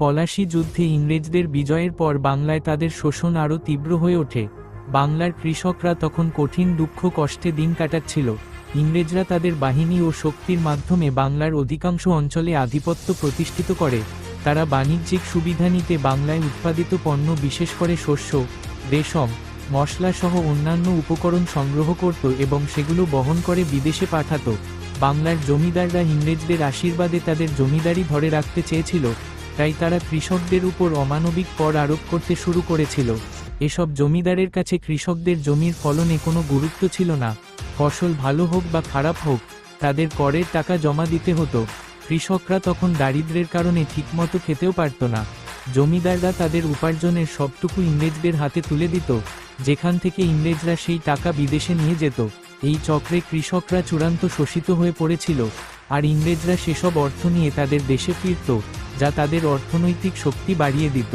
পলাশী যুদ্ধে ইংরেজদের বিজয়ের পর বাংলায় তাদের শোষণ আরও তীব্র হয়ে ওঠে। বাংলার কৃষকরা তখন কঠিন দুঃখ কষ্টে দিন কাটাচ্ছিল। ইংরেজরা তাদের বাহিনী ও শক্তির মাধ্যমে বাংলার অধিকাংশ অঞ্চলে আধিপত্য প্রতিষ্ঠিত করে। তারা বাণিজ্যিক সুবিধা নিতে বাংলায় উৎপাদিত পণ্য, বিশেষ করে শস্য, রেশম, মশলা সহ অন্যান্য উপকরণ সংগ্রহ করত এবং সেগুলো বহন করে বিদেশে পাঠাত। বাংলার জমিদাররা ইংরেজদের আশীর্বাদে তাদের জমিদারি ধরে রাখতে চেয়েছিল, তাই তারা কৃষকদের উপর অমানবিক কর আরোপ করতে শুরু করেছিল। এসব জমিদারের কাছে কৃষকদের জমির ফলনে কোনো গুরুত্ব ছিল না। ফসল ভালো হোক বা খারাপ হোক, তাদের করের টাকা জমা দিতে হতো। কৃষকরা তখন দারিদ্র্যের কারণে ঠিকমতো খেতেও পারত না। জমিদাররা তাদের উপার্জনের সবটুকু ইংরেজদের হাতে তুলে দিত, যেখান থেকে ইংরেজরা সেই টাকা বিদেশে নিয়ে যেত। এই চক্রে কৃষকরা চূড়ান্ত শোষিত হয়ে পড়েছিল, আর ইংরেজরা সেসব অর্থ নিয়ে তাদের দেশে ফিরত, যা তাদের অর্থনৈতিক শক্তি বাড়িয়ে দিত।